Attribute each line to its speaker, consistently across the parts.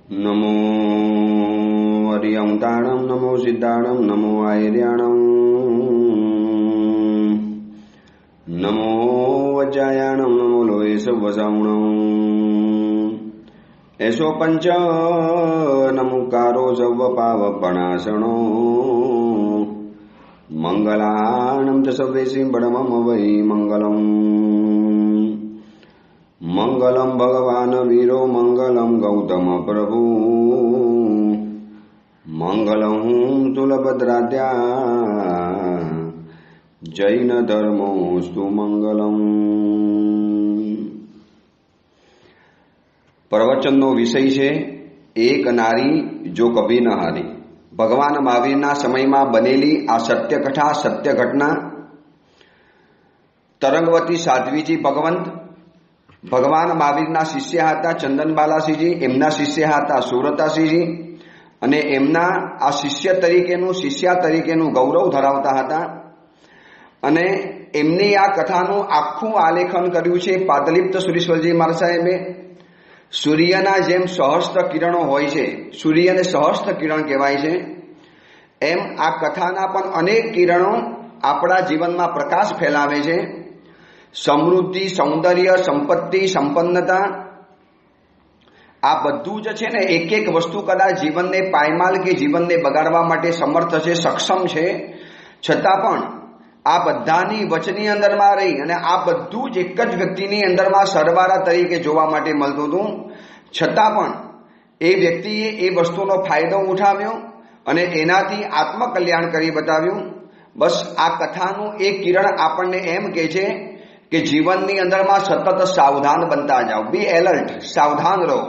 Speaker 1: नमो अर्यंताणं नमो सिद्धाणं नमो आयर्याणं नमो वज्रायाणं नमो लोये सवसावणं ऐसो पंच नमुकारो सवपावपणासणो मंगलाणं च सवेसिं बडमम वै मंगलम् मंगलम भगवान वीरो मंगलम गौतम प्रभु मंगलम तुलभद्राद्या जैन धर्मोस्तु मंगलम। प्रवचनનો વિષય છે એક નારી જો કભી ન હારી। ભગવાન મહાવીરના સમયમાં બનેલી આ સત્ય કથા સત્ય ઘટના તરંગવતી સાધ્વીજી ભગવંત ભગવાન મહાવીરના શિષ્ય હતા ચંદનબાલાસિંહજી, એમના શિષ્ય હતા સુરતાસિંહજી અને એમના આ શિષ્યા તરીકેનું ગૌરવ ધરાવતા હતા અને એમની આ કથાનું આખું આલેખન કર્યું છે પાદલિપ્ત સુરેશ્વરજી મહારાજ સાહેબે। સૂર્યના જેમ સહસ્ત્ર કિરણો હોય છે, સૂર્યને સહસ્ત્ર કિરણ કહેવાય છે, એમ આ કથાના પણ અનેક કિરણો આપણા જીવનમાં પ્રકાશ ફેલાવે છે। સમૃદ્ધિ, સૌંદર્ય, સંપત્તિ, સંપન્નતા આ બધું જ છે ને એક એક વસ્તુ કદાચ જીવનને પાયમાલ કે જીવનને બગાડવા માટે સમર્થ છે, સક્ષમ છે, છતાં પણ આ બધાની વચની અંદરમાં રહી અને આ બધું જ એક જ વ્યક્તિની અંદરમાં સરવાળા તરીકે જોવા માટે મળતું હતું, છતાં પણ એ વ્યક્તિએ એ વસ્તુનો ફાયદો ઉઠાવ્યો અને એનાથી આત્મકલ્યાણ કરી બતાવ્યું। બસ આ કથાનું એક કિરણ આપણને એમ કહે છે કે જીવનની અંદરમાં સતત સાવધાન બનતા જાઓ, બી એલર્ટ, સાવધાન રહો।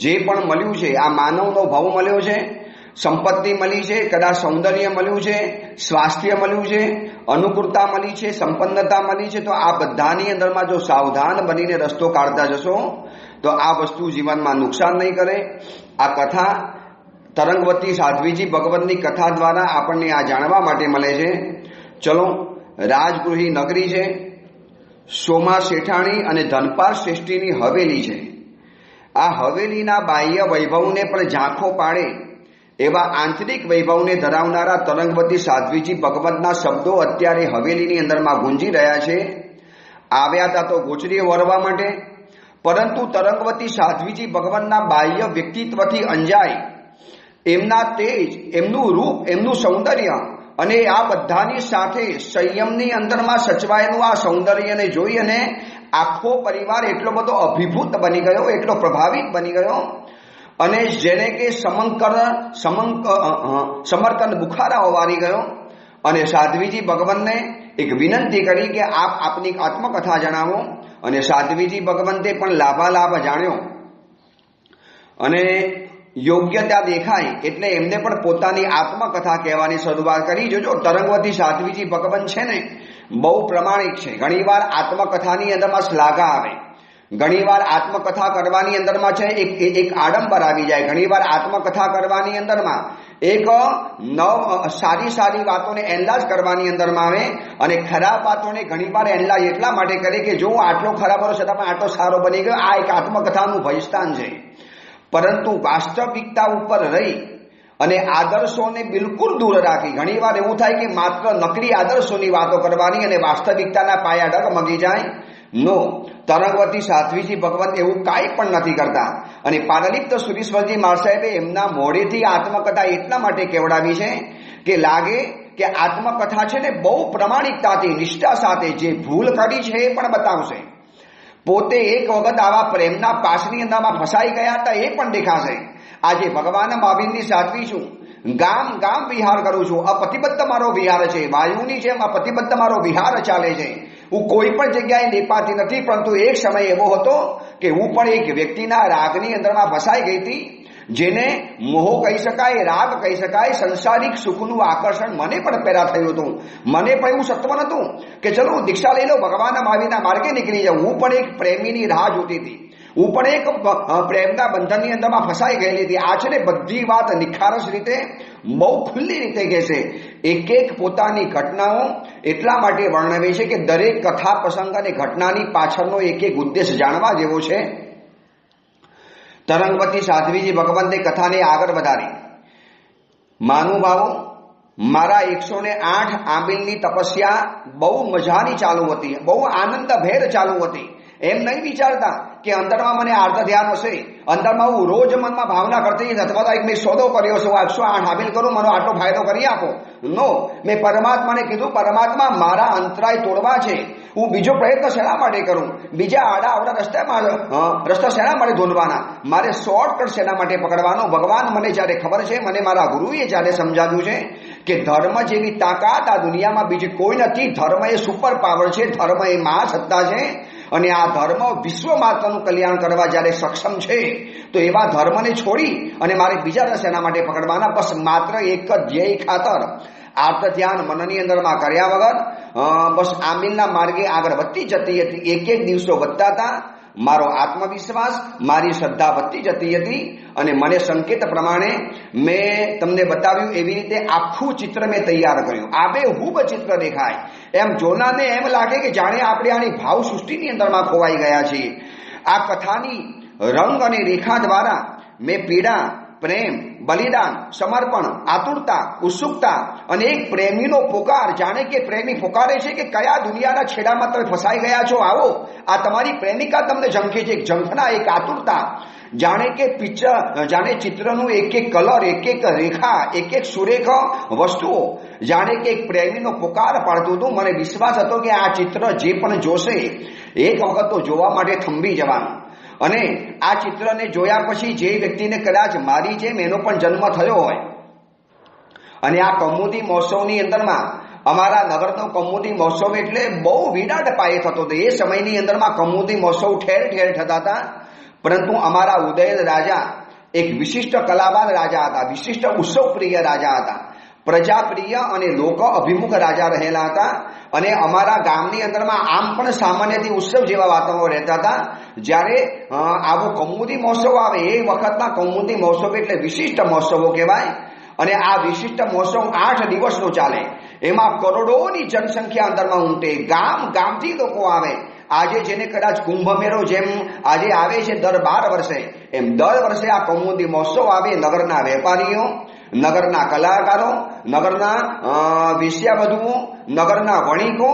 Speaker 1: જે પણ મળ્યું છે, આ માનવનો ભાવ મળ્યો છે, સંપત્તિ મળી છે, કદાચ સૌંદર્ય મળ્યું છે, સ્વાસ્થ્ય મળ્યું છે, અનુકૂળતા મળી છે, સંપન્નતા મળી છે, તો આ બધાની અંદરમાં જો સાવધાન બનીને રસ્તો કાઢતા જશો તો આ વસ્તુ જીવનમાં નુકસાન નહીં કરે। આ કથા તરંગવતી સાધ્વીજી ભગવંતની કથા દ્વારા આપણને આ જાણવા માટે મળે છે। ચલો, રાજગૃહી નગરી છે, સોમા શેઠાણી અને ધનપાલ શ્રેષ્ઠીની હવેલી છે। આ હવેલીના બાહ્ય વૈભવને પણ ઝાંખો પાડે એવા આંતરિક વૈભવને ધરાવનારા તરંગવતી સાધ્વીજી ભગવંતના શબ્દો અત્યારે હવેલીની અંદરમાં ગુંજી રહ્યા છે। આવ્યા હતા તો ગોચરીએ વરવા માટે, પરંતુ તરંગવતી સાધ્વીજી ભગવંતના બાહ્ય વ્યક્તિત્વથી અંજાય એમના તેજ, એમનું રૂપ, એમનું સૌંદર્ય અને આ બધાની સાથે સંયમની અંદરમાં સચવાયેલું આ સૌંદર્યને જોઈ અને આખો પરિવાર એટલો બધો અભિભૂત બની ગયો, એટલો પ્રભાવિત બની ગયો અને જેને કે સમર્કન બુખારા વારી ગયો અને સાધ્વીજી ભગવંતને એક વિનંતી કરી કે આપ આપની આત્મકથા જણાવો અને સાધ્વીજી ભગવંતે પણ લાભાલાભ જાણ્યો અને યોગ્યતા દેખાય એટલે એમને પણ પોતાની આત્મકથા કહેવાની શરૂઆત કરી। જોજો, તરંગવતી સાધ્વીજી ભગવંત છે ને બહુ પ્રમાણિક છે। ઘણીવાર આત્મકથાની અંદરમાં શ્લાઘા આવે, ઘણીવાર આત્મકથા કરવાની અંદરમાં છે એક આડંબર આવી જાય, ઘણીવાર આત્મકથા કરવાની અંદરમાં એક સારી વાતોને એનલાજ કરવાની અંદરમાં આવે અને ખરાબ વાતોને ઘણીવાર એનલાજ એટલા માટે કરે કે જો આટલો ખરાબ હતો છતાં પણ આટલો સારો બની ગયો। આ એક આત્મકથાનું ભયસ્થાન છે, પરંતુ વાસ્તવિકતા ઉપર રહી અને આદર્શોને બિલકુલ દૂર રાખી ઘણીવાર એવું થાય કે માત્ર નકલી આદર્શોની વાતો કરવાની અને વાસ્તવિકતાના પાયા ડગમગી જાય। નો, તરંગવતી સાધ્વીજી ભગવંત એવું કાંઈ પણ નથી કરતા અને પાદલિપ્ત સુરેશ્વરજી મહારાજ સાહેબે એમના મોઢેથી આત્મકથા એટલા માટે કેવડાવી છે કે લાગે કે આત્મકથા છે ને બહુ પ્રમાણિકતાથી, નિષ્ઠા સાથે જે ભૂલ કરી છે એ પણ બતાવશે। પોતે એક વખત આવા પ્રેમના પાસની અંદરમાં ફસાઈ ગયા હતા એ પણ દેખાશે। આજે ભગવાન મહાવીરની સાધ્વી છું, ગામ ગામ વિહાર કરું છું, અપ્રતિબદ્ધ મારો વિહાર છે, વાયુની જેમ અપ્રતિબદ્ધ મારો વિહાર ચાલે છે। હું કોઈ પણ જગ્યાએ દેપાતી નથી, પરંતુ એક સમય એવો હતો કે હું પણ એક વ્યક્તિના રાગની અંદરમાં ફસાઈ ગઈ હતી, જેને મોહ કહી શકાય, રાગ કહી શકાય, સંસારિક સુખનું આકર્ષણ મને પણ પેદા થયું હતું। મને પણ એવું સત્વ નહોતું કે ચલો હું દીક્ષા લઈ લઉં, ભગવાન મહાવીરના માર્ગે નીકળી જાઉં। હું પણ એક પ્રેમીની રાહ જોતી હતી, હું પણ એક પ્રેમના બંધનની અંદરમાં ફસાઈ ગયેલી હતી। આ છે ને બધી વાત નિખારસ રીતે, બહુ ખુલ્લી રીતે કહેશે। એક એક પોતાની ઘટનાઓ એટલા માટે વર્ણવે છે કે દરેક કથા પ્રસંગ અને ઘટનાની પાછળનો એક એક ઉદ્દેશ જાણવા જેવો છે। તરંગવતી સાધ્વીજી ભગવંતે કથાને આગળ વધારી. મહાનુભાવો, મારા 108 આંબીલની તપસ્યા બહુ મજાની ચાલુ હતી, બહુ આનંદભેર ચાલુ હતી. એમ નહીં વિચારતા કે અંદરમાં મને આર્ત ધ્યાન હશે, અંદરમાં હું રોજ મનમાં ભાવના કરતી અથવા તો એક મેં સોદો કર્યો છે, 108 આંબીલ કરું, મને આટલો ફાયદો કરી આપો. નો, મેં પરમાત્માને કીધું, પરમાત્મા મારા અંતરાય તોડવા છે, હું બીજો પ્રયત્ન શેના માટે કરું? બીજા આડા આવડા રસ્તા શેના માટે ધોંધવાના? મારે શોર્ટકટ શેના માટે પકડવાનો? ભગવાન મને જ્યારે ખબર છે, મને મારા ગુરુએ જ્યારે સમજાવ્યું છે કે ધર્મ જેવી તાકાત આ દુનિયામાં બીજી કોઈ નથી. ધર્મ એ સુપર પાવર છે, ધર્મ એ મહાસત્તા છે, અને આ ધર્મ વિશ્વ માત્રનું કલ્યાણ કરવા જ્યારે સક્ષમ છે, તો એવા ધર્મને છોડી અને મારે બીજા શેના માટે પકડવાના? બસ માત્ર એક જ ધ્યેય ખાતર આર્ત ધ્યાન મનની અંદરમાં કર્યા વગર બસ આંબીલના માર્ગે આગળ વધતી જતી હતી. એક એક દિવસો વધતા હતા. મારો આત્મવિશ્વાસ, મારી શ્રદ્ધા વધતી જતી હતી, અને મને સંકેત પ્રમાણે મેં તમને બતાવ્યું એવી રીતે આખું ચિત્ર મેં તૈયાર કર્યું. આબેહૂબ ચિત્ર દેખાય. એમ જોનારને એમ લાગે કે જાણે આપણે આની ભાવ સૃષ્ટિની અંદરમાં ખોવાઈ ગયા છીએ. આ કથાની રંગ અને રેખા દ્વારા મેં પીડા, પ્રેમ, બલિદાન, સમર્પણ, આતુરતા, ઉત્સુકતા અને એક પ્રેમીનો પોકાર, જાણે કે પ્રેમી પોકારે છે કે કયા દુનિયાના છેડામાં તમે ફસાઈ ગયા છો, આવો. આ તમારી પ્રેમિકા તમને ઝંખે છે, એક ઝંખના, એક આતુરતા, જાણે કે જાણે ચિત્રનું એક એક કલર, એક એક રેખા, એક એક સુરેખ વસ્તુઓ, જાણે કે એક પ્રેમીનો પોકાર પાડતું હતું. મને વિશ્વાસ હતો કે આ ચિત્ર જે પણ જોશે એક વખત તો જોવા માટે થંભી જવાનું. અને આ ચિત્રને જોયા પછી જે વ્યક્તિને કદાચ મારી જેમ એનો પણ જન્મ થયો હોય, અને આ કૌમુદી મહોત્સવની અંદરમાં અમારા નગરનો કૌમુદી મહોત્સવ એટલે બહુ વિરાટ પાયે થતો હતો. એ સમયની અંદરમાં કૌમુદી મહોત્સવ ઠેર ઠેર થતા હતા, પરંતુ અમારા ઉદયન રાજા એક વિશિષ્ટ કલાવાન રાજા હતા, વિશિષ્ટ ઉત્સવપ્રિય રાજા હતા, પ્રજાપ્રિય અને લોક અભિમુખ રાજા રહેલા હતા. અને અમારા ગામની અંદરમાં આમ પણ સામાન્યથી ઉત્સવ જેવા વાતાવરણ રહેતા હતા. જ્યારે આવો કૌમુદી મહોત્સવ આવે, એ વખતના કૌમુદી મહોત્સવ એટલે વિશિષ્ટ મહોત્સવો કહેવાય. અને આ વિશિષ્ટ મહોત્સવ 8 દિવસનો ચાલે. એમાં કરોડોની જનસંખ્યા અંદરમાં ઉમટે, ગામ ગામથી લોકો આવે. આજે જેને કદાચ કુંભ મેળો જેમ આજે આવે છે દર 12 વર્ષે, એમ દર વર્ષે આ કૌમુદી મહોત્સવ આવે. નગરના વેપારીઓ, નગરના કલાકારો, નગરના વેશ્યાવધુઓ, નગરના વણિકો,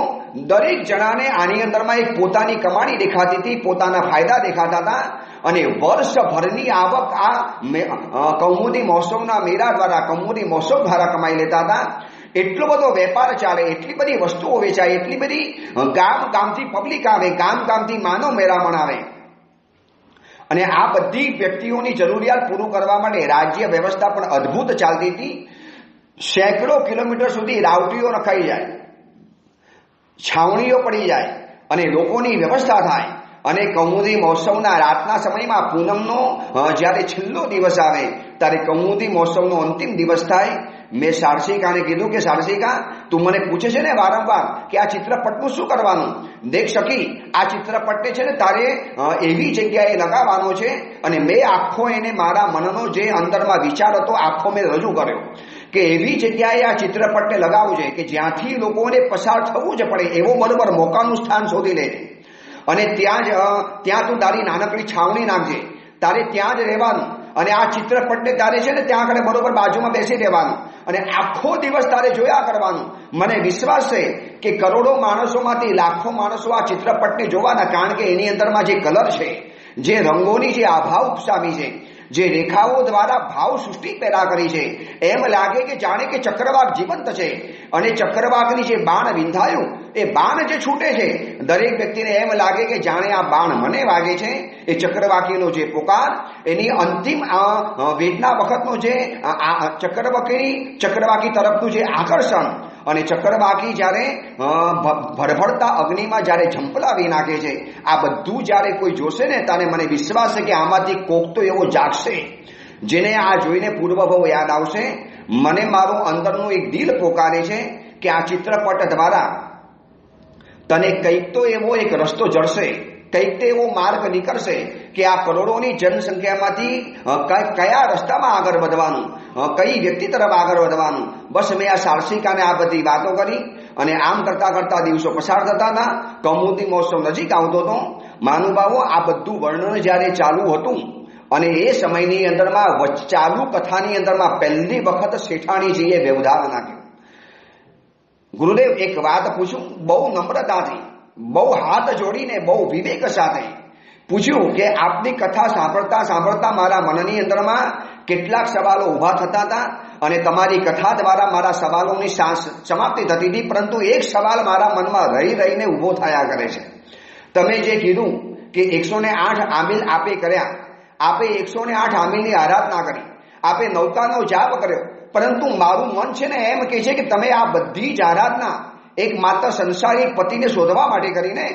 Speaker 1: દરેક જણાને આની અંદરમાં એક પોતાની કમાણી દેખાતી હતી, પોતાના ફાયદા દેખાતા હતા. અને વર્ષભરની આવક આ કૌમુદી મહોત્સવના મેળા દ્વારા, કૌમુદી મહોત્સવ દ્વારા કમાઈ લેતા હતા. એટલો બધો વેપાર ચાલે, એટલી બધી વસ્તુઓ વેચાય, એટલી બધી ગામ ગામથી પબ્લિક આવે, ગામ ગામથી માનવ મેળામણ આવે. અને આ બધી વ્યક્તિઓની જરૂરિયાત પૂરું કરવા માટે રાજ્ય વ્યવસ્થા પણ અદ્ભુત ચાલતી હતી. સેંકડો કિલોમીટર સુધી રાવટીઓ રખાઈ જાય, છાવણીઓ પડી જાય, અને લોકોની વ્યવસ્થા થાય. અને કૌમુદી મહોત્સવના રાતના સમયમાં પૂનમનો જ્યારે છેલ્લો દિવસ આવે, ત્યારે કૌમુદી મહોત્સવનો અંતિમ દિવસ થાય. મેં સારસિકાને કીધું કે સારસિકા, તું મને પૂછે છે ને વારંવાર કે આ ચિત્રપટનું શું કરવાનું? દેખ સખી, આ ચિત્રપટને છે ને તારે એવી જગ્યાએ લગાવવાનો છે. અને મેં આખો એને મારા મનનો જે અંદરમાં વિચાર હતો આખો મેં રજૂ કર્યો કે એવી જગ્યાએ આ ચિત્રપટને લગાવવું છે કે જ્યાંથી લોકોને પસાર થવું જ પડે એવો બરોબર મોકાનું સ્થાન શોધી લે. અને ત્યાં તું તારી નાનકડી છાવણી નાખજે, તારે ત્યાં જ રહેવાનું. અને આ ચિત્રપટને તારે છે ને ત્યાં આગળ બરોબર બાજુમાં બેસી રહેવાનું, અને આખો દિવસ તારે જોયા કરવાનું. મને વિશ્વાસ છે કે કરોડો માણસોમાંથી લાખો માણસો આ ચિત્રપટને જોવાના, કારણ કે એની અંદરમાં જે કલર છે, જે રંગોની જે આભા ઉપસાવી છે, જે રેખાઓ દ્વારા ભાવ સૃષ્ટિ પેદા કરી છે, એમ લાગે કે જાણે કે ચક્રવાક જીવંત છે. અને ચક્રવાકની જે બાણ વિંધાયું, એ બાણ જે છૂટે છે, દરેક વ્યક્તિને એમ લાગે કે જાણે આ બાણ મને વાગે છે. એ ચક્રવાકીનો જે પોકાર, એની અંતિમ વેદના વખતનો જે ચક્રવાકી તરફનું જે આકર્ષણ, અને ચક્રવાકી જ્યારે ભડભડતા અગ્નિમાં જ્યારે ઝંપલાવી નાખે છે, આ બધું જ્યારે કોઈ જોશે ને, ત્યારે મને વિશ્વાસ છે કે આમાંથી કોક તો એવો જાગશે જેને આ જોઈને પૂર્વભવ યાદ આવશે. મને મારું અંદરનું એક દિલ પોકારે છે કે આ ચિત્રપટ દ્વારા તને કંઈક તો એવો એક રસ્તો જળશે, કંઈક તો એવો માર્ગ નીકળશે કે આ કરોડોની જનસંખ્યામાંથી કયા રસ્તામાં આગળ વધવાનું, કઈ વ્યક્તિ તરફ આગળ વધવાનું. બસ મેં આ સારસિકાને આ બધી વાતો કરી, અને આમ કરતા કરતા દિવસો પસાર થતા હતા. કૌમુદી મહોત્સવ નજીક આવતો હતો. મહાનુભાવો, આ બધું વર્ણન જ્યારે ચાલુ હતું, અને એ સમયની અંદરમાં ચાલુ કથાની અંદરમાં પહેલી વખત શેઠાણીજીએ વ્યવધાન નાખ્યું. ગુરુદેવ એક વાત પૂછું? બહુ નમ્રતાથી, બહુ હાથ જોડીને, બહુ વિવેક સાથે પૂછ્યું કે આપની કથા સાંભળતા સાંભળતા મારા મનની અંદરમાં કેટલાક સવાલો ઊભા થતા હતા અને તમારી કથા દ્વારા મારા સવાલોની સમાપ્તિ થતી હતી, પરંતુ એક સવાલ મારા મનમાં રહી રહીને ઊભો થયા કરે છે. તમે જે કીધું કે 108 આમિલ આપે કર્યા, આપે 108 આમિલની આરાધના કરી, આપે નૌકાનો જાપ કર્યો, પરંતુ મારું મન છે ને એમ કહે છે કે તમે આ બધી જ આરાધના એક માત્ર સંસારિક પતિને શોધવા માટે કરીને,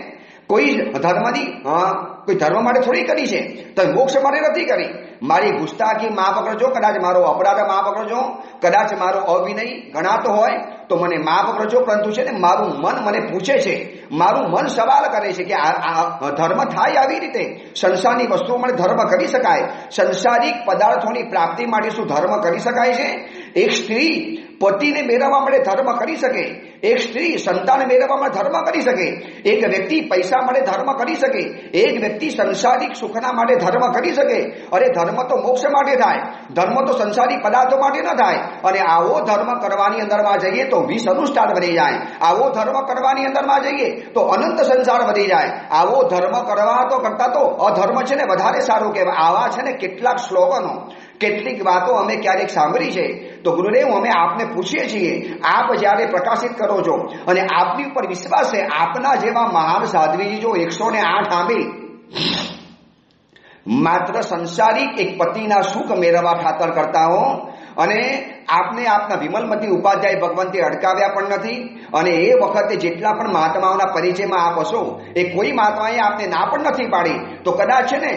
Speaker 1: કોઈ ધર્મ માટે થોડી કરી છે, તમે મોક્ષ માટે નથી કરી. મારી ગુસ્તાખી માફ કરજો, કદાચ મારો અપરાધ માફ કરજો, કદાચ મારો અવિનય ગણાતો હોય તો મને માફ કરજો, પરંતુ છે ને મારું મન મને પૂછે છે, મારું મન સવાલ કરે છે કે આ ધર્મ થાય આવી રીતે? સંસારની વસ્તુઓ માટે ધર્મ કરી શકાય? સંસારિક પદાર્થોની પ્રાપ્તિ માટે શું ધર્મ કરી શકાય છે? એક સ્ત્રી પતિને મેળવવા માટે ધર્મ કરી શકે, એક સ્ત્રી સંતાન મેળવવા માટે ધર્મ કરી શકે, એક વ્યક્તિ પૈસા માટે ધર્મ કરી શકે, એક વ્યક્તિ સંસારિક સુખના માટે ધર્મ કરી શકે. અરે ધર્મ તો મોક્ષ માટે થાય, ધર્મ તો સંસારિક પદાર્થો માટે ન થાય. અને આવો ધર્મ કરવાની અંદરમાં જઈએ તો 20 અનુષ્ઠાન વધી જાય, આવો ધર્મ કરવાની અંદરમાં જઈએ તો અનંત સંસાર વધી જાય. આવો ધર્મ કરવા તો કરતા તો અધર્મ છે ને વધારે સારું કહેવાય. આવા છે ને કેટલાક સ્લોગનો, કેટલીક વાતો અમે ક્યારેક સાંભળી છે. તો ગુરુદેવ અમે આપને પૂછીએ છીએ, આપ જ્યારે પ્રકાશિત કરો છો અને આપની ઉપર વિશ્વાસ છે, આપના જેવા મહાન સાધ્વીજી જો 108 આંબે માત્ર સંસારિક એક પતિના સુખ મેળવવા ખાતર કરતા હો, અને આપને આપના વિમલમતી ઉપાધ્યાય ભગવંતે અટકાવ્યા પણ નથી, અને એ વખતે જેટલા પણ મહાત્માઓના પરિચયમાં આપ હશો એ કોઈ મહાત્માએ આપને ના પણ નથી પાડી, તો કદાચ છે ને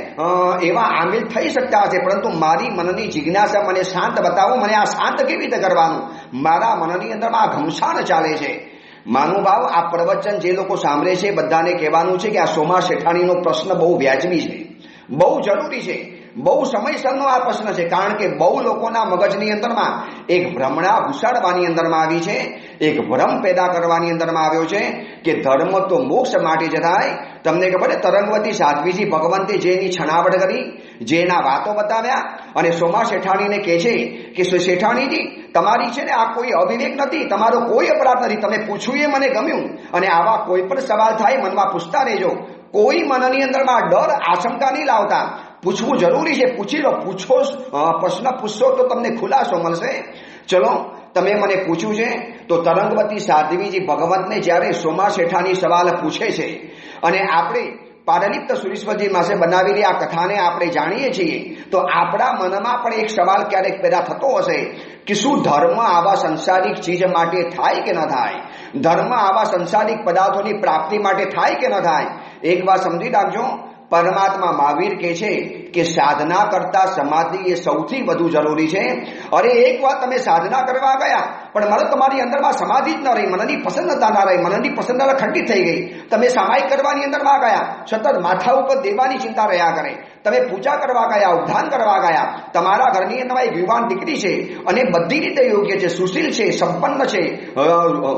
Speaker 1: એવા આમિલ થઈ શકતા હશે. પરંતુ મારી મનની જિજ્ઞાસા મને શાંત બતાવો, મને આ શાંત કેવી રીતે કરવાનું? મારા મનની અંદરમાં આ ઘમસાણ ચાલે છે. માનુભાવ, આ પ્રવચન જે લોકો સાંભળે છે બધાને કહેવાનું છે કે આ સોમા શેઠાણીનો પ્રશ્ન બહુ વ્યાજબી છે, બહુ જરૂરી છે, બહુ સમયસરનો આ પ્રશ્ન છે. કારણ કે બહુ લોકોના મગજની અંદરમાં એક ભ્રમણા ઘુસાડવાની અંદરમાં આવી છે, એક ભ્રમ પેદા કરવાની અંદરમાં આવ્યો છે કે ધર્મ તો મોક્ષ માટે જ થાય. તમને ખબર છે તરંગવતી સાધ્વીજી ભગવંતે જેની છણાવટ કરી, જેના વાતો બતાવ્યા, અને સોમા શેઠાણીને કહે છે કે શેઠાણીજી તમારી છે ને આ કોઈ અવિવેક નથી, તમારો કોઈ અપરાધ નથી, તમે પૂછ્યું એ મને ગમ્યું, અને આવા કોઈ પણ સવાલ થાય મનમાં પૂછતા રહેજો. કોઈ મનની અંદરમાં ડર આશંકા નહીં લાવતા, પૂછવું જરૂરી છે, પૂછી લો. પૂછો, પ્રશ્ન પૂછશો તો તમને ખુલાસો મળશે. ચલો, તમે મને પૂછ્યું છે તો તરંગવતી સાધ્વીજી ભગવંતને જ્યારે સોમા શેઠાણી સવાલ પૂછે છે, અને આપણે પારલિપ્ત સુરેશ્વરજી પાસે બનાવેલી આ કથાને આપણે જાણીએ છીએ, તો આપણા મનમાં પણ એક સવાલ ક્યારેક પેદા થતો હશે કે શું ધર્મ આવા સંસારિક ચીજ માટે થાય કે ન થાય? ધર્મ આવા સંસારિક પદાર્થોની પ્રાપ્તિ માટે થાય કે ન થાય? એક વાત સમજી રાખજો, પરમાત્મા મહાવીર કહે છે કે સાધના કરતા સમાધિ એ સૌથી વધુ જરૂરી છે. અરે એક વાત, તમે સાધના કરવા ગયા પણ મને તમારી અંદરમાં સમાધિ જ ન રહી, મનની પ્રસન્નતા ના રહી, મનની પ્રસન્નતા ખંડિત થઈ ગઈ. તમે સામાયિક કરવાની અંદરમાં ગયા, સતત માથા ઉપર દેવાની ચિંતા રહ્યા કરે. તમે પૂજા કરવા ગયા, ઉદ્ધાન કરવા ગયા, તમારા ઘરની અંદર એક યુવાન દીકરી છે અને બધી રીતે યોગ્ય છે, સુશીલ છે, સંપન્ન છે,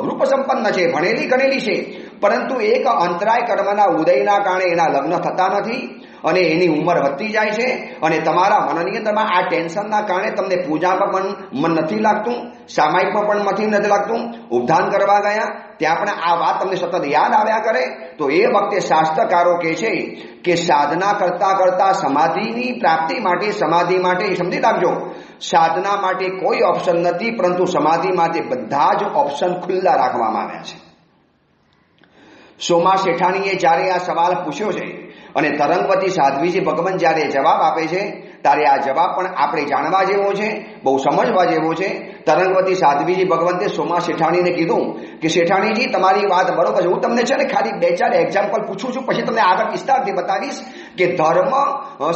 Speaker 1: રૂપ સંપન્ન છે, ભણેલી ગણેલી છે, પરંતુ એક અંતરાય કર્મના ઉદયના કારણે એના લગ્ન થતા નથી અને એની ઉંમર વધતી જાય છે, અને તમારા મનની અંદરમાં આ ટેન્શનના કારણે તમને પૂજામાં પણ મન નથી લાગતું, સામાયિકમાં પણ નથી લાગતું. ઉદ્ધાન કરવા ગયા ત્યાં પણ આ વાત તમને સતત યાદ આવ્યા કરે. તો એ વખતે શાસ્ત્રકારો કહે છે કે સાધના કરતા કરતા સમાધિની પ્રાપ્તિ માટે, સમાધિ માટે સમજી રાખજો, સાધના માટે કોઈ ઓપ્શન નથી, પરંતુ સમાધિ માટે બધા જ ઓપ્શન ખુલ્લા રાખવામાં આવ્યા છે. સોમા શેઠાણીએ જ્યારે આ સવાલ પૂછ્યો છે અને તરંગવતી સાધ્વીજી ભગવાન જ્યારે જવાબ આપે છે, ત્યારે આ જવાબ પણ આપણે જાણવા જેવો છે, બહુ સમજવા જેવો છે. તરંગવતી સાધ્વીજી ભગવંતે સોમા શેઠાણીને કીધું કે શેઠાણીજી તમારી વાત બરોબર છે, હું તમને છે ને ખાલી 2-4 એક્ઝામ્પલ પૂછું છું, પછી તમને આગળ વિસ્તારથી બતાવીશ કે ધર્મ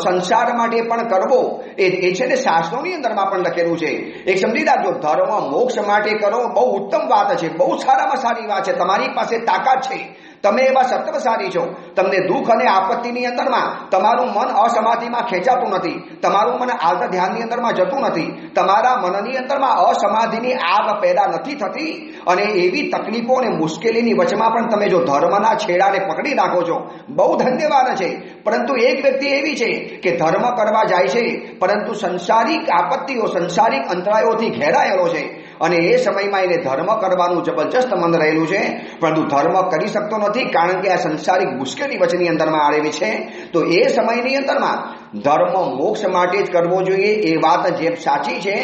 Speaker 1: સંસાર માટે પણ કરવો એ છે ને શાસ્ત્રોની અંદરમાં પણ લખેલું છે. એક સમજી રાખજો, ધર્મ મોક્ષ માટે કરો બહુ ઉત્તમ વાત છે, બહુ સારામાં સારી વાત છે. તમારી પાસે તાકાત છે, તમે એવા સત્વશાળી છો, તમને દુઃખ અને આપત્તિની અંદરમાં તમારું મન અસમાધિમાં ખેંચાતું નથી, તમારું મન આર્ત ધ્યાનની અંદરમાં જતું નથી, તમારા મનની અંદરમાં અસમાધિની આગ પેદા નથી થતી, અને એવી તકલીફો અને મુશ્કેલીની વચમાં પણ તમે જો ધર્મના છેડાને પકડી રાખો છો, બહુ ધન્યવાદ છે. પરંતુ એક વ્યક્તિ એવી છે કે ધર્મ કરવા જાય છે, પરંતુ સંસારિક આપત્તિઓ, સંસારિક અંતરાયોથી ઘેરાયેલો છે, અને એ સમયમાં એને ધર્મ કરવાનું જબરજસ્ત મન રહેલું છે, પરંતુ ધર્મ કરી શકતો નથી, કારણ કે આ સંસારિક મુશ્કેલી વચની અંદરમાં આવેલી છે. તો એ સમયની અંદરમાં ધર્મ મોક્ષ માટે જ કરવો જોઈએ, એ વાત જેમ સાચી છે,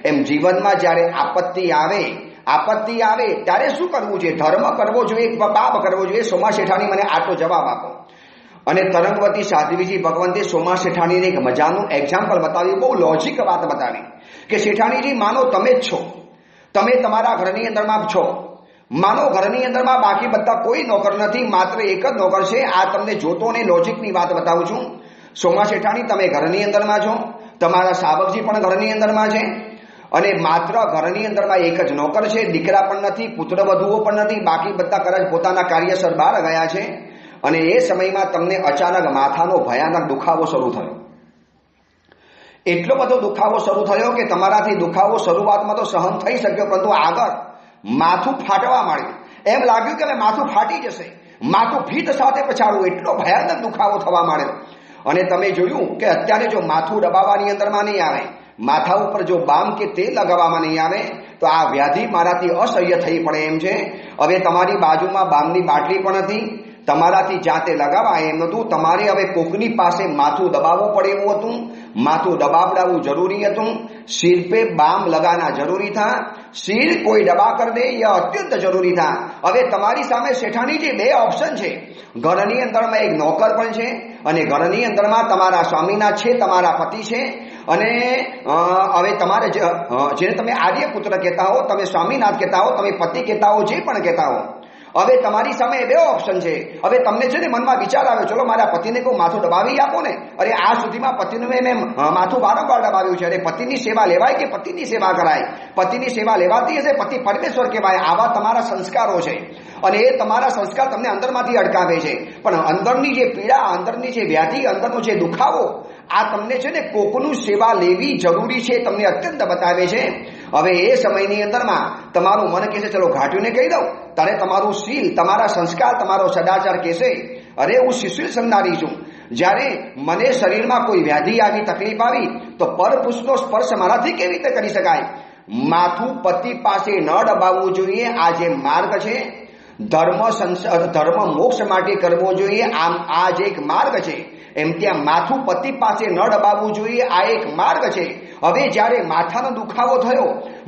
Speaker 1: એમ જીવનમાં જ્યારે આપત્તિ આવે ત્યારે શું કરવું જોઈએ? ધર્મ કરવો જોઈએ, પાપ કરવો જોઈએ? સોમા શેઠાણી મને આટલો જવાબ આપો. અને તરંગવતી સાધ્વીજી ભગવંતે સોમા શેઠાણીને એક મજાનું એક્ઝામ્પલ બતાવ્યું, બહુ લોજિક વાત બતાવી કે શેઠાણીજી, માનો તમે જ છો, તમે તમારા ઘરની અંદરમાં છો, માનો ઘરની અંદરમાં બાકી બધા કોઈ નોકર નથી, માત્ર એક જ નોકર છે. આ તમને જોતો ને લોજિકની વાત બતાવું છું. સોમા શેઠાણી, તમે ઘરની અંદરમાં છો, તમારા સાવકજી પણ ઘરની અંદરમાં છે, અને માત્ર ઘરની અંદરમાં એક જ નોકર છે, દીકરા પણ નથી, પુત્ર વધુઓ પણ નથી, બાકી બધા કદાચ પોતાના કાર્યસર બહાર ગયા છે. અને એ સમયમાં તમને અચાનક માથાનો ભયાનક દુખાવો શરૂ થયો. એટલો બધો દુખાવો શરૂ થયો કે તમારાથી દુખાવો શરૂઆતમાં તો સહન થઈ શક્યો, પરંતુ આગળ માથું ફાટવા માંડ્યું. એમ લાગ્યું કે હવે માથું ફાટી જશે, માથું ફીટ સાથે પછાડવું, એટલો ભયાનક દુખાવો થવા માંડ્યો. અને તમે જોયું કે અત્યારે જો માથું દબાવવાની અંદરમાં નહીં આવે, માથા ઉપર જો બામ કે તેલ લગાવવામાં નહીં આવે, તો આ વ્યાધિ મારાથી અસહ્ય થઈ પડે એમ છે. હવે તમારી બાજુમાં બામની બાટલી પણ હતી, તમારાથી જાતે લગાવાય એમ નહોતું, તમારે હવે કોકની પાસે માથું દબાવવું પડે એવું હતું, માથું દબાવડાવવું જરૂરી હતું, सिर पे बाम लगाना जरूरी था, सिर कोई दबा कर दे यह અત્યંત જરૂરી था. હવે તમારી સામે શેઠાણીજી બે ઓપ્શન છે. ઘરની અંદરમાં એક નોકર પણ છે, અને ઘરની અંદરમાં તમારા સ્વામીનાથ છે, તમારા પતિ છે, અને હવે તમારે જેને તમે આર્ય પુત્ર કહેતા હો, તમે સ્વામીનાથ કહેતા હો, તમે પતિ કહેતા હો, જે પણ કહેતા હો, હવે તમારી સામે બે ઓપ્શન છે. હવે તમને છે ને મનમાં વિચાર આવ્યો, ચલો મારા પતિને કહું માથું દબાવી આપો ને. અરે આ સુધીમાં પતિનું મેં માથું વારંવાર દબાવ્યું છે. અરે પતિની સેવા લેવાય કે પતિની સેવા કરાય? પતિની સેવા લેવાતી હશે, પતિ પરમેશ્વર કહેવાય. આવા તમારા સંસ્કારો છે, અને એ તમારા સંસ્કાર તમને અંદરમાંથી અટકાવે છે. પણ અંદરની જે પીડા, અંદરની જે વ્યાધિ, અંદરનો જે દુખાવો, આ તમને છે ને કોકનું સેવા લેવી જરૂરી છે, તમને અત્યંત બતાવે છે. હવે એ સમયની અંદરમાં તમારું મન કહેશે ચલો ઘાટીને કહી દઉં, તારે તમારું શીલ, તમારા સંસ્કાર, તમારો સદાચાર કહેશે અરે હું શિશિલ સંદારી છું. જ્યારે મને શરીરમાં કોઈ વ્યાધિ આવી, તકલીફ આવી, તો પરપુરુષનો સ્પર્શ મારાથી કેવી રીતે કરી શકાય? માથું પતિ પાસે ન દબાવવું જોઈએ. આ જે માર્ગ છે ધર્મ મોક્ષ માટે કરવો જોઈએ, આમ આ જે એક માર્ગ છે, એમ ત્યાં માથું પતિ પાસે ન દબાવવું જોઈએ, આ એક માર્ગ છે. હવે જ્યારે માથાનો દુખાવો થયો,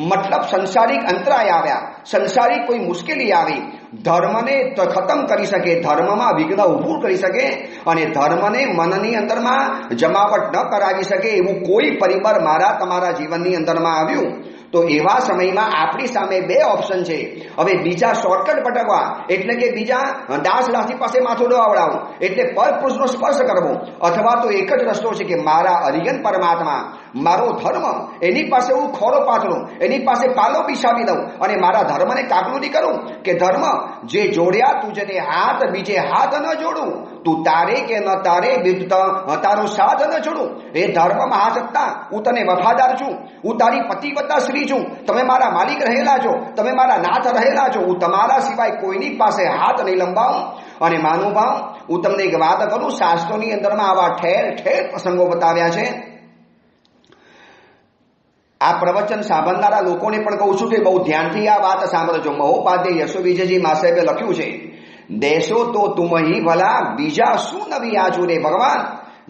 Speaker 1: મતલબ સંસારિક અંતરાય આવ્યા, સંસારિક કોઈ મુશ્કેલી આવી, ધર્મને ખતમ કરી શકે, ધર્મમાં વિઘ્ન ઊભું કરી શકે, અને ધર્મને મનની અંદરમાં જમાવટ ન કરાવી શકે એવું કોઈ પરિબળ મારા તમારા જીવનની અંદરમાં આવ્યું, તો એવા સમયમાં આપણી સામે બે ઓપ્શન છે. હવે બીજા શોર્ટકટ ભટકવા, એટલે કે બીજા દાસ દાસી પાસે માથું દબાવડાવવું, એટલે પરપુરુષનો સ્પર્શ કરવો, અથવા તો એક જ રસ્તો છે કે મારા અરિયન પરમાત્મા, મારો ધર્મ, એની પાસે હું ખોરો પાથરું, એની પાસે પાલો બિછાવી દઉં, અને મારા ધર્મને કાબૂની કરું કે ધર્મ જે જોડ્યા તુજને હાથ, બીજે હાથ ન જોડું, તું તારે કે ન તારે તારો સાથ ન જોડું. એ ધર્મ મહાસત્તા, હું તને વફાદાર છું, હું તારી પતિવતા શ્રી છું, તમે મારા માલિક રહેલા છો, તમે મારા નાથ રહેલા છો, હું તમારા સિવાય કોઈની પાસે હાથ નહીં લંબાવું. અને માનુભાવ, હું તમને એક વાત કરું, શાસ્ત્રોની અંદરમાં આવા ઠેર ઠેર પ્રસંગો બતાવ્યા છે. આ પ્રવચન સાંભળનારા લોકોને પણ કહું છું કે બહુ ધ્યાનથી આ વાત સાંભળજો. મહોપાધ્યાય યશો વિજયજી મા સાહેબે લખ્યું છે, દેશો તો તુમ હી ભલા, બીજા શું નવી આજુ રે ભગવાન.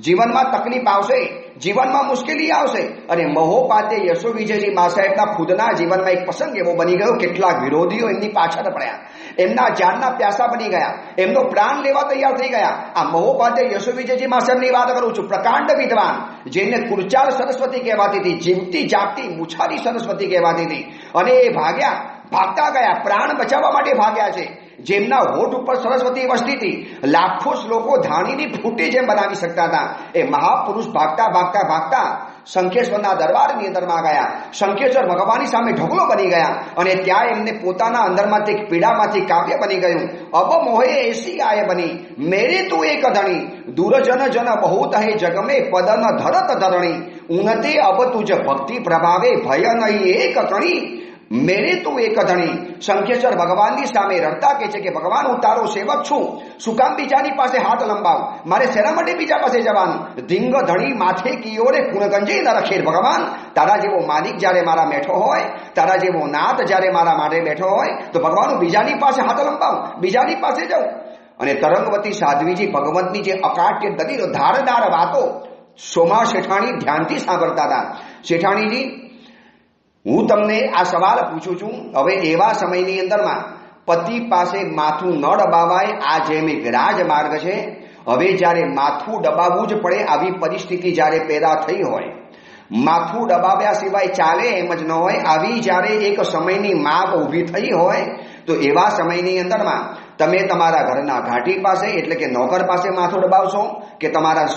Speaker 1: જીવનમાં તકલીફ આવશે, જીવનમાં મુશ્કેલી આવશે, અને મહોપાધ્યાય યશો વિજયજી મા સાહેબના ખુદના જીવનમાં એક પ્રસંગ એવો બની ગયો, કેટલાક વિરોધીઓ એમની પાછળ પડ્યા, એમના જાનના પ્યાસા બની ગયા, એમનો પ્રાણ લેવા તૈયાર થઈ ગયા. આ મહોપાધ્યાય યશો વિજયજી મા સાહેબની વાત કરું છું. પ્રકાંડ વિદ્વાન, જેને કુરચાલ સરસ્વતી કહેવાતી હતી, જીવતી જાગતી મુછારી સરસ્વતી કહેવાતી હતી, અને એ ભાગતા ગયા, પ્રાણ બચાવવા માટે ભાગ્યા છે. જેમના હોઠ ઉપર સરસ્વતી વસતી હતી, લાખો શ્લોકો ધાણીની ફૂટી જેમ બનાવી શકતા હતા. એ મહાપુરુષ ભાગતા ભાગતા ભાગતા શંખેશ્વરના દરબારની અંદરમાં ગયા. શંખેશ્વર ભગવાનની સામે ઢગલો બની ગયા અને ત્યાં એમને પોતાના અંદરમાંથી પીડામાંથી કાવ્ય બની ગયું. અબ મોહે એસી આય બની મેરે તું એક ધણી દુર્જન જન બહુત હે જગ में पद न धरत धरणी उनते अब तुझ भक्ति प्रभावे भय नहीं एक कणी मेरे તું એક ધણી. શંખેશ્વર ભગવાનની સામે રડતા કહે છે કે ભગવાન હું તારો સેવક છું, શું કામ બીજાની પાસે હાથ લંબાવ, મારે શેના માટે બીજા પાસે જવાનું. ધીંગ ધણી માથે કિયોરે કુણગંજે ન રખેર. ભગવાન તારા જેવો માલિક જ્યારે મારા બેઠો હોય, તારા જેવો નાથ જ્યારે મારા માટે બેઠો હોય તો ભગવાન હું બીજાની પાસે હાથ લંબાવ, બીજાની પાસે જાઉં. અને તરંગવતી સાધ્વીજી ભગવંતની જે અકાટ્ય દલીલ ધારદાર વાતો સોમા શેઠાણી ધ્યાનથી સાંભળતા હતા. શેઠાણીજી, હું તમને આ સવાલ પૂછું છું, હવે એવા સમયની અંદરમાં પતિ પાસે માથું ન દબાવાય, આ જેમ એક રાજમાર્ગ છે. હવે જ્યારે માથું દબાવવું જ પડે આવી પરિસ્થિતિ જ્યારે પેદા થઈ હોય, માથું દબાવ્યા સિવાય ચાલે એમ જ ન હોય, આવી જ્યારે એક સમયની માંગ ઊભી થઈ હોય તો એવા સમયની અંદરમાં તમે તમારા ઘરના ઘાટી પાસે એટલે કે નોકર પાસે માથું દબાવશો કે તમારા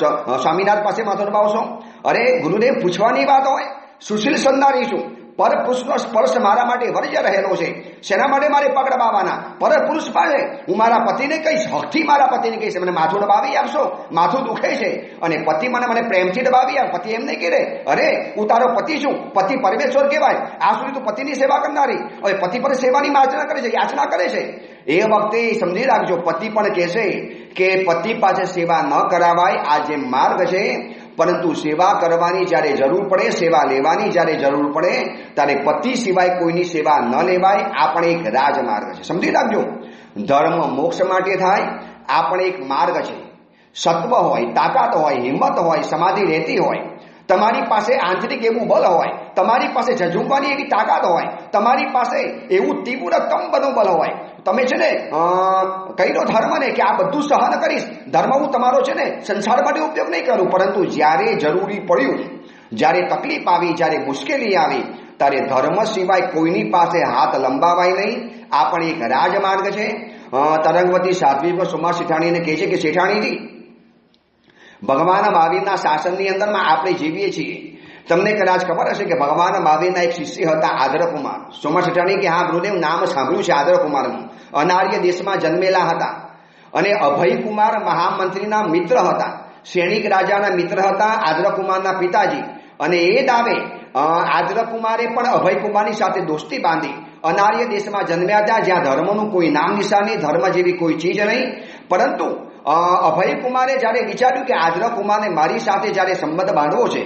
Speaker 1: સ્વામિનાથ પાસે માથું દબાવશો? અરે ગુરુદેવ, પૂછવાની વાત હોય. સુશીલ સંદારી છું, પરપુરુષનો સ્પર્શ મારા માટે વર્જ્ય રહેલો છે. શેના માટે મારે પગ દબાવવાના? પરપુરુષ પાસે હું મારા પતિને કહીશ, હકથી મારા પતિને કહીશ મને માથું દબાવી આપશો, માથું દુખે છે. અને પતિ મને પ્રેમથી દબાવી આપ. પતિ એમ નહીં કહે અરે હું તારો પતિ છું, પતિ પરમેશ્વર કહેવાય, આ સુધી તું પતિની સેવા કરનારી, હવે પતિ પર સેવાની યાચના કરે છે, યાચના કરે છે. એ વખતે સમજી રાખજો, પતિ પણ કહેશે કે પતિ પાસે સેવા ન કરાવાય, આ જે માર્ગ છે. પરંતુ સેવા કરવાની જ્યારે જરૂર પડે, સેવા લેવાની જ્યારે જરૂર પડે ત્યારે પતિ સિવાય કોઈની સેવા ન લેવાય. આ પણ એક રાજમાર્ગ છે, સમજી રાખજો. ધર્મ મોક્ષ માટે થાય, આ પણ એક માર્ગ છે. સત્વ હોય, તાકાત હોય, હિંમત હોય, સમાધિ રહેતી હોય, તમારી પાસે આંતરિક એવું બળ હોય, તમારી પાસે ઝઝુમવાની એવી તાકાત હોય, તમારી પાસે એવું તીવ્ર કંબનું બળ હોય, તમે છે ને કહી દો ધર્મને કે આ બધું સહન કરીશ, ધર્મ હું તમારો છે ને સંસાર માટે ઉપયોગ નહીં કરું, પરંતુ જ્યારે જરૂરી પડ્યું, જ્યારે તકલીફ આવી, જ્યારે મુશ્કેલી આવી ત્યારે ધર્મ સિવાય કોઈની પાસે હાથ લંબાવાય નહીં. આ પણ એક રાજમાર્ગ છે. તરંગવતી સાધ્વી સોમા શેઠાણીને કહે છે કે શેઠાણીજી, ભગવાન મહાવીરના શાસનની અંદરમાં આપણે જીવીએ છીએ. તમને કદાચ ખબર હશે કે ભગવાન મહાવીરના એક શિષ્ય હતા આદરકુમાર. સોમા શેઠાણી કે હા ગુરુદેવ, નામ સાંભળ્યું છે આદરકુમારનું. અનાર્ય દેશમાં જન્મેલા હતા અને અભયકુમાર મહામંત્રીના મિત્ર હતા, સૈનિક રાજાના મિત્ર હતા આદરકુમારના પિતાજી. અને એ દાવે આદરકુમારે પણ અભયકુમારની સાથે દોસ્તી બાંધી. અનાર્ય દેશમાં જન્મ્યા હતા જ્યાં ધર્મનું કોઈ નામ નિશાન નહીં, ધર્મ જેવી કોઈ ચીજ નહીં. પરંતુ અભયકુમારે જ્યારે વિચાર્યું કે આદરકુમારને મારી સાથે જ્યારે સંબંધ બાંધવો છે,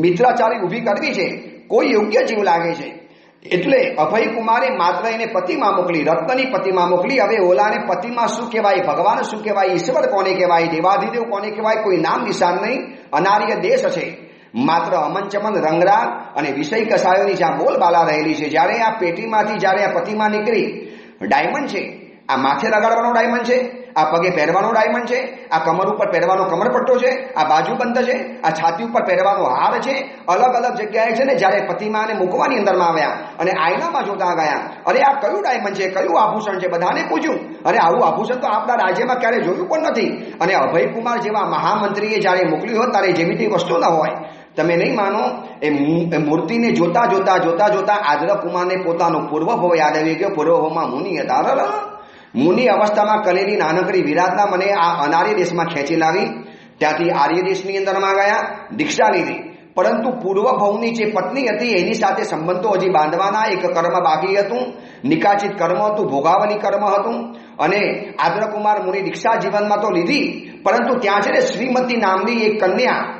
Speaker 1: મિત્રાચારી ઊભી કરવી છે, કોઈ યોગ્ય જીવ લાગે છે, એટલે અભયકુમારે માત્ર એને પતિમાં મોકલી, રત્નની પતિમાં મોકલી. હવે ઓલાને પતિમાં શું કહેવાય, ભગવાન શું કહેવાય, ઈશ્વર કોને કહેવાય, દેવાધિદેવ કોને કહેવાય, કોઈ નામ નિશાન નહીં. અનાર્ય દેશ છે, માત્ર અમન ચમન રંગરાગ અને વિષય કસાયોની જ્યાં બોલબાલા રહેલી છે. જ્યારે આ પેટીમાંથી જ્યારે આ પતિમાં નીકળી, ડાયમંડ છે, આ માથે લગાડવાનો ડાયમંડ છે, આ પગે પહેરવાનો ડાયમંડ છે, આ કમર ઉપર પહેરવાનો કમરપટ્ટો છે, આ બાજુબંધ છે, આ છાતી ઉપર પહેરવાનો હાર છે. અલગ અલગ જગ્યાએ છે ને જ્યારે પતિમાને મૂકવાની અંદરમાં આવ્યા અને આયનામાં જોતા ગયા, અરે આ કયું ડાયમંડ છે, કયું આભૂષણ છે, બધાને પૂછ્યું. અરે આવું આભૂષણ તો આપણા રાજ્યમાં ક્યારે જોયું પણ નથી. અને અભયકુમાર જેવા મહામંત્રીએ જ્યારે મોકલ્યું હોય ત્યારે જેવી તે વસ્તુ ન હોય. તમે નહીં માનો, એ મૂર્તિને જોતા જોતા જોતા જોતા આદરકુમારને પોતાનો પૂર્વભવ યાદ આવી ગયો. પૂર્વભવમાં મુનિ હતા. મુનિ અવસ્થામાં કરેલી નાનકડી વિરાટના મને આ અનાર્ય દેશમાં ખેંચી લાવી. ત્યાંથી આર્ય દેશની અંદરમાં ગયા, દીક્ષા લીધી. પરંતુ પૂર્વભવની જે પત્ની હતી એની સાથે સંબંધો હજી બાંધવાના, એક કર્મ બાકી હતું, નિકાચિત કર્મ હતું, ભોગાવલી કર્મ હતું. અને આદરકુમાર મુનિ દીક્ષા જીવનમાં તો લીધી, પરંતુ ત્યાં છે ને શ્રીમતી નામની એક કન્યા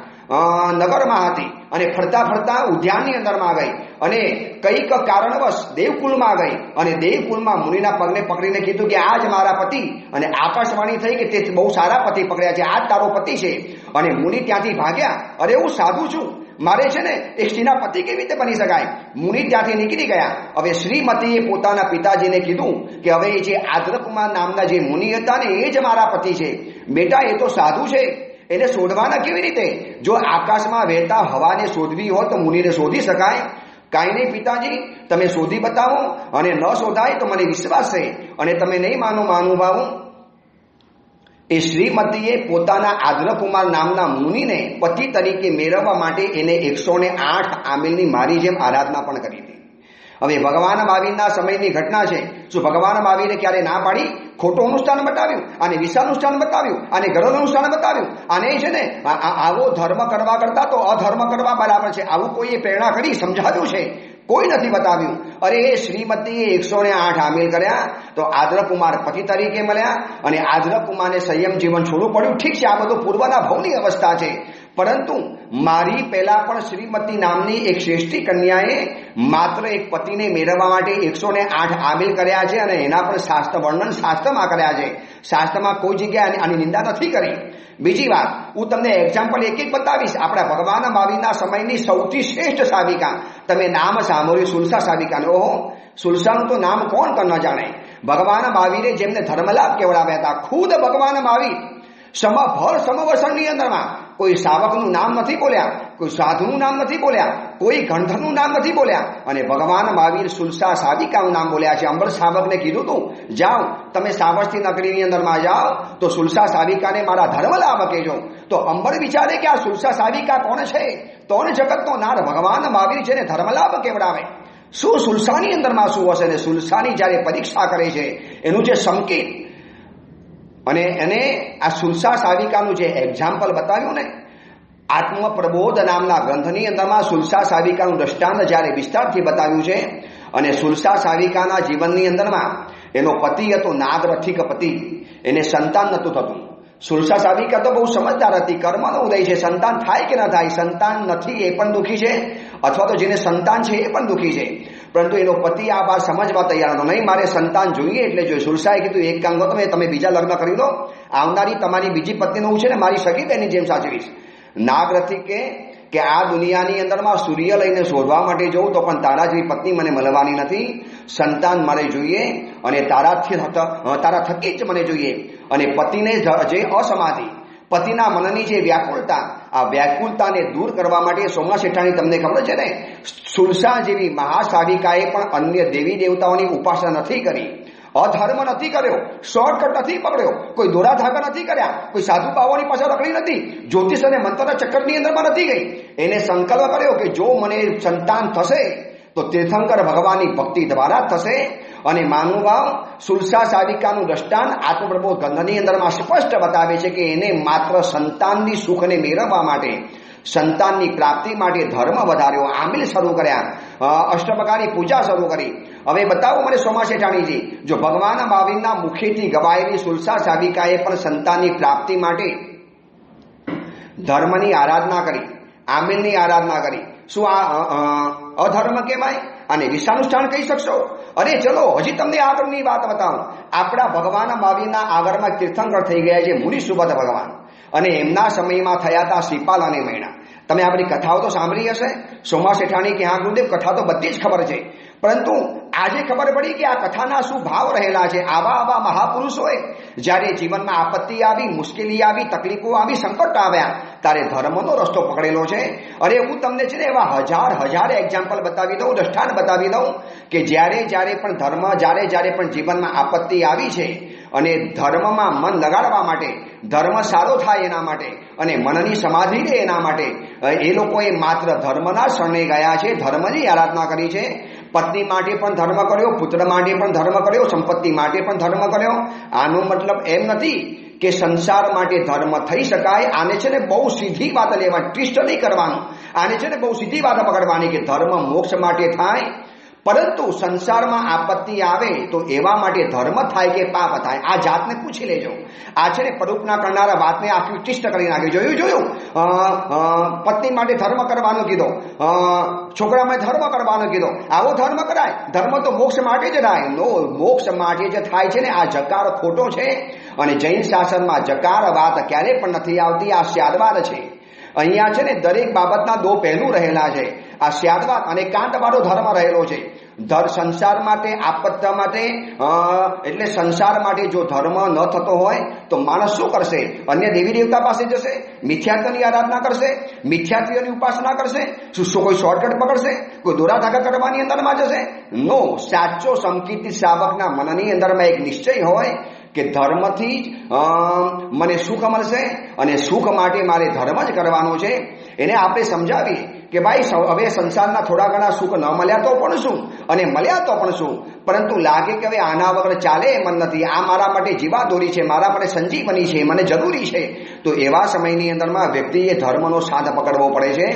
Speaker 1: નગરમાં હતી અને ફરતા ફરતા ઉદ્યાનની અંદરમાં ગઈ અને કઈક કારણવશ દેવકુલમાં ગઈ અને દેવકુલમાં મુનિના પગને પકડીને કીધું કે આ જ મારા પતિ. અને આકાશવાણી થઈ કે તે બહુ સારા પતિ પકડ્યા છે, આ જ તારો પતિ છે. અને મુનિ ત્યાંથી ભાગ્યા. અરે હું સાધુ છું, મારે છે ને એક સ્ત્રીના પતિ કેવી રીતે બની શકાય? મુનિ ત્યાંથી નીકળી ગયા. હવે શ્રીમતીએ પોતાના પિતાજીને કીધું કે હવે જે આદરકુમાર નામના જે મુનિ હતા ને એ જ મારા પતિ છે. બેટા એ તો સાધુ છે, એને શોધવાના કેવી રીતે? જો આકાશમાં વહેતા હવાને શોધવી હોય તો મુનિને શોધી શકાય. કાંઈ નહીં પિતાજી, તમે શોધી બતાવો, અને ન શોધાય તો મને વિશ્વાસ છે. અને તમે નહીં માનો મહાનુભાવો, એ શ્રીમતીએ પોતાના આદ્રકુમાર નામના મુનિને પતિ તરીકે મેળવવા માટે એને 108 આમિલની મારી જેમ આરાધના પણ કરી હતી. હવે ભગવાન મહાવીરના સમયની ઘટના છે. શું ભગવાન મહાવીરે ક્યારે ના પાડી? ખોટું અનુષ્ઠાન બતાવ્યું, અને વિષાનુષ્ઠાન બતાવ્યું, અને ગરજ અનુષ્ઠાન બતાવ્યું. આને છે ને આવો ધર્મ કરવા કરતા તો અધર્મ કરવા બરાબર છે. આવું કોઈએ પ્રેરણા કરી સમજાવ્યું છે? કોઈ નથી બતાવ્યું. અરે એ શ્રીમતીએ 108 આમિલ કર્યા તો આદ્રકુમાર પતિ તરીકે મળ્યા, અને આદ્રકુમારને સંયમ જીવન છોડવું પડ્યું. ઠીક છે, આ બધું પૂર્વના ભવની અવસ્થા છે. પરંતુ મારી પહેલા પણ શ્રીમતી નામની એક શ્રેષ્ઠી કન્યાએ માત્ર એક પતિને મેળવવા માટે 108 આમિલ કર્યા છે, અને એના પણ શાસ્ત્ર વર્ણન શાસ્ત્રમાં કર્યા છે. શાસ્ત્રમાં કોઈ જગ્યાએ આની નિંદા નથી કરી. બીજી વાત, હું તમને એક્ઝામ્પલ એક બતાવીશ. આપણા ભગવાન મહાવીરના સમયની સૌથી શ્રેષ્ઠ સાવિકા, તમે નામ સાંભળ્યું સુલસા સાવિકાને? ઓહો, સુલસાનું તો નામ કોણ ન જાણે. ભગવાન મહાવીરે જેમને ધર્મલાભ કેવડાવ્યા હતા, ખુદ ભગવાન મહાવીર સમભર સમવસનની અંદરમાં કોઈ સાવકનું નામ નથી બોલ્યા, કોઈ સાધુનું નામ નથી બોલ્યા, કોઈ ગંધર્વનું નામ નથી બોલ્યા, અને ભગવાન મહાવીર સુલસા સાવિકાનું નામ બોલ્યા છે. અંબર સાવકને કીધું તું, જાઓ તમે સાવસ્તી નગરીની અંદરમાં જાઓ તો સુલસા સાવિકાને મારા ધર્મલાભ કહેજો. તો અંબર વિચારે કે આ સુલસા સાવિકા કોણ છે? તોણ જગતનો નાર ભગવાન મહાવીર છે ને ધર્મલાભ કેવડાવે. શું સુલસાની અંદરમાં શું હશે? ને સુલસાની જ્યારે પરીક્ષા કરે છે એનું જે સંકેત, અને એને આ સુલસા સાવિકાનું જે એક્ઝામ્પલ બતાવ્યું ને, આત્મપ્રબોધ નામના ગ્રંથની અંદરમાં સુલસા સાવિકાનું દ્રષ્ટાંત જ્યારે વિસ્તારથી બતાવ્યું છે. અને સુલસા સાવિકાના જીવનની અંદરમાં એનો પતિ હતો નાગરથિક પતિ, એને સંતાન નહોતું થતું. સુલસા સાવિકા તો બહુ સમજદાર હતી. કર્મનો ઉદય છે, સંતાન થાય કે ન થાય, સંતાન નથી એ પણ દુઃખી છે, અથવા તો જેને સંતાન છે એ પણ દુઃખી છે. પરંતુ એનો પતિ આ વાત સમજવા તૈયાર હતો. નહીં, મારે સંતાન જોઈએ એટલે જોઈએ. સુલસાએ કીધું, એક કામ કરો, તમે બીજા લગ્ન કરી દો, આવનારી તમારી બીજી પત્નીનું છે ને મારી સગી બેની જેમ સાચવીશ. નાગરથિક કે આ દુનિયાની અંદરમાં સૂર્ય લઈને શોધવા માટે જવું તો પણ તારા જેવી પત્ની મને મળવાની નથી. સંતાન મારે જોઈએ, અને તારા થકી જ મને જોઈએ. અને પતિને જે અસમાધિ, પતિના મનની જે વ્યાકુળતા, આ વ્યાકુળતાને દૂર કરવા માટે સોમા શેઠાણી તમને ખબર છે ને, સુલસા જેવી મહાસાવિકાએ પણ અન્ય દેવી દેવતાઓની ઉપાસના નથી કરી, અધર્મ નથી કર્યો, શોર્ટકટ નથી પકડ્યો, કોઈ દોરા ધાગા નથી કર્યા, કોઈ સાધુ બાવાઓની પાછળ રખડી નથી, જ્યોતિષ અને મંત્રના ચક્કરની અંદરમાં નથી ગઈ. એને સંકલ્પ કર્યો કે જો મને સંતાન થશે તો તીર્થંકર ભગવાનની ભક્તિ દ્વારા થશે. અને માનુભાવ સુલસા સાવિકાનું દ્રષ્ટાંત આત્મપ્રબોધ ગ્રંથની અંદરમાં સ્પષ્ટ બતાવે છે કે એને માત્ર સંતાનની સુખને મેળવવા માટે, સંતાનની પ્રાપ્તિ માટે ધર્મ વધાર્યો, આમિલ શરૂ કર્યા, અષ્ટપ્રકારની પૂજા શરૂ કરી. હવે બતાવો મને સોમા શેઠાણીજી, જો ભગવાન મહાવીરના મુખેથી ગવાયેલી સુલસા સાવિકાએ પણ સંતાનની પ્રાપ્તિ માટે ધર્મની આરાધના કરી, આમિલની આરાધના કરી, શું આ અધર્મ કહેવાય? અને વિષાનુષ્ઠાન કહી શકશો? અરે ચલો હજી તમને આગળની વાત બતાવું. આપણા ભગવાન મહાવીરના આગળમાં તીર્થંકર થઈ ગયા છે મુનિ સુબત ભગવાન, અને એમના સમયમાં થયા હતા શ્રીપાલ અને મૈણા. તમે આપણી કથાઓ તો સાંભળી હશે. સોમા શેઠાણી કે હા ગુરુદેવ, કથા તો બધી જ ખબર છે, પરંતુ આજે ખબર પડી કે આ કથાના શું ભાવ રહેલા છે. આવા મહાપુરુષોએ જ્યારે જીવનમાં આપત્તિ આવી, મુશ્કેલી આવી, તકલીફો આવી, સંકટ આવ્યા, ત્યારે ધર્મનો રસ્તો પકડેલો છે. અરે હું તમને છે ને એવા હજાર એક્ઝામ્પલ બતાવી દઉં, દ્રષ્ટાંત બતાવી દઉં કે જ્યારે પણ ધર્મ, જ્યારે પણ જીવનમાં આપત્તિ આવી છે, અને ધર્મમાં મન લગાડવા માટે, ધર્મ સારો થાય એના માટે, અને મનની સમાધિ રહે એના માટે એ લોકોએ માત્ર ધર્મના શરણે ગયા છે, ધર્મની આરાધના કરી છે. પત્ની માટે પણ ધર્મ કર્યો, પુત્ર માટે પણ ધર્મ કર્યો, સંપત્તિ માટે પણ ધર્મ કર્યો. આનો મતલબ એમ નથી કે સંસાર માટે ધર્મ થઈ શકાય. આને છે ને બહુ સીધી વાત લેવાની, ટ્વિસ્ટ નહીં કરવાનું. આને છે ને બહુ સીધી વાત પકડવાની કે ધર્મ મોક્ષ માટે થાય, પરંતુ સંસારમાં આપત્તિ આવે તો એવા માટે ધર્મ થાય કે પાપ થાય, આ જાતને પૂછી લેજો. આ છે ને પરોપના કરનારા વાતને આખી ટ્વિસ્ટ કરી નાખે. જોયું પત્ની માટે ધર્મ કરવાનો કીધો, છોકરા માટે ધર્મ કરવાનો કીધો. આવો ધર્મ કરાય? ધર્મ તો મોક્ષ માટે જ થાય. નો, મોક્ષ માટે જ થાય છે ને. આ જકાર ખોટો છે, અને જૈન શાસનમાં જકાર વાત ક્યારે પણ નથી આવતી. આ સ્યાદવાદ છે. અહીંયા છે ને દરેક બાબતના દો પહેલું રહેલા છે. આ સ્યાદવાદ અને કાંતવાળો ધર્મ રહેલો છે. સંસાર માટે, આપત્તિ માટે, એટલે સંસાર માટે જો ધર્મ ન થતો હોય તો માણસ શું કરશે? અન્ય દેવી દેવતા પાસે જશે, મિથ્યાત્વની આરાધના કરશે, મિથ્યાત્વની ઉપાસના કરશે. શું કોઈ શોર્ટકટ પકડશે? કોઈ દોરા ધાગા કરવાની અંદરમાં જશે? નો. સાચો સંકિર્તિત શ્રાવકના મનની અંદરમાં એક નિશ્ચય હોય કે ધર્મથી જ મને સુખ મળશે અને સુખ માટે મારે ધર્મ જ કરવાનો છે, એને આપણે સમજાવીએ કે ભાઈ હવે સંસારના થોડા ઘણા સુખ ન મળ્યા તો પણ શું અને મળ્યા તો પણ શું, પરંતુ લાગે કે હવે આના વગર ચાલે એમ નથી, આ મારા માટે જીવાદોરી છે, મારા માટે સંજીવની છે, મને જરૂરી છે, તો એવા સમયની અંદરમાં વ્યક્તિએ ધર્મનો સાથ પકડવો પડે છે.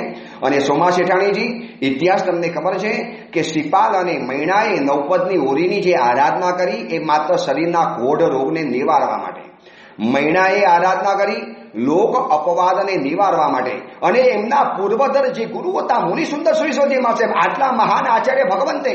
Speaker 1: અને સોમા શેઠાણીજી, ઇતિહાસ તમને ખબર છે કે શ્રીપાલ અને મૈણાએ નવપદની હોરીની જે આરાધના કરી એ માત્ર શરીરના કોઢ રોગને નિવારવા માટે, મૈણાએ આરાધના કરી લોક અપવાદને નિવારવા માટે, અને એમના પૂર્વધર જે ગુરુ હતા મુનિસુંદર સુરીશ્વરજી મહારાજ, આટલા મહાન આચાર્ય ભગવંતે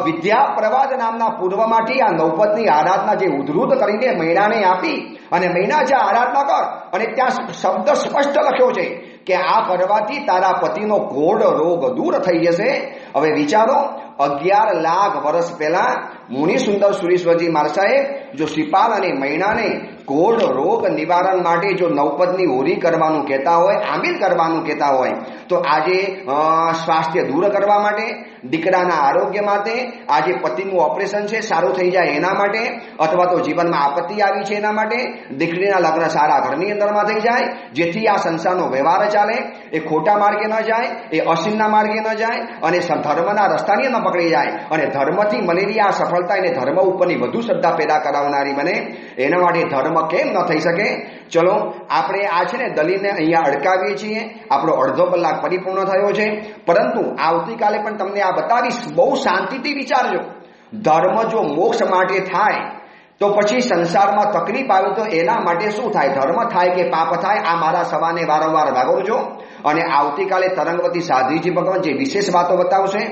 Speaker 1: વિદ્યા પ્રવાદ નામના પૂર્વમાંથી આ નવપદની આરાધના જે ઉદ્ધૃત કરીને મૈણાને આપી, અને મૈણા જે આરાધના કર, અને ત્યાં શબ્દ સ્પષ્ટ લખ્યો છે કે આ કરવાથી તારા પતિનો કોઢ રોગ દૂર થઈ જશે. હવે વિચારો, 11 લાખ વર્ષ પહેલા મુનિસુંદર સુરીશ્વરજી મહારાજે જો શ્રીપાલ અને મૈણાને કોઢ રોગ નિવારણ માટે જો નવપદની હોરી કરવાનું કહેતા હોય, આમિલ કરવાનું કહેતા હોય, તો આજે સ્વાસ્થ્ય દૂર કરવા માટે, દીકરાના આરોગ્ય માટે, આજે પતિનું ઓપરેશન છે સારું થઈ જાય એના માટે, અથવા તો જીવનમાં આપત્તિ આવી છે એના માટે, દીકરીના લગ્ન સારા ઘરની અંદરમાં થઈ જાય, જેથી આ સંસારનો વ્યવહાર ચાલે, એ ખોટા માર્ગે ન જાય, એ અસીમના માર્ગે ન જાય, અને ધર્મના રસ્તાની ન પકડી જાય, અને ધર્મથી મળેલી આ સફળતા એને ધર્મ ઉપરની વધુ શ્રદ્ધા પેદા કરાવનારી બને. એના માટે ધર્મ કેમ ન થઈ શકે? ચલો આપણે આ છે ને દલીલને અહીંયા અડકાવીએ છીએ. આપણો અડધો કલાક પરિપૂર્ણ થયો છે, પરંતુ આવતીકાલે પણ તમને આ બતાવીશ. બહુ શાંતિથી વિચારજો. ધર્મ જો મોક્ષ માટે થાય તો પછી સંસારમાં તકલીફ આવે તો એના માટે શું થાય? ધર્મ થાય કે પાપ થાય? આ મારા સવાને વારંવાર વાગોરજો. અને આવતીકાલે તરંગવતી સાધ્વીજી ભગવાન જે વિશેષ વાતો બતાવશે,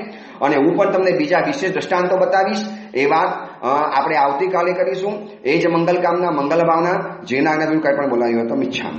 Speaker 1: અને હું પણ તમને બીજા વિશેષ દ્રષ્ટાંતો બતાવીશ. એ વાત આપણે આવતીકાલે કરીશું. એ જ મંગલ કામના, મંગલ ભાવના. જેના કંઈ પણ બોલાયું હતો ઈચ્છા.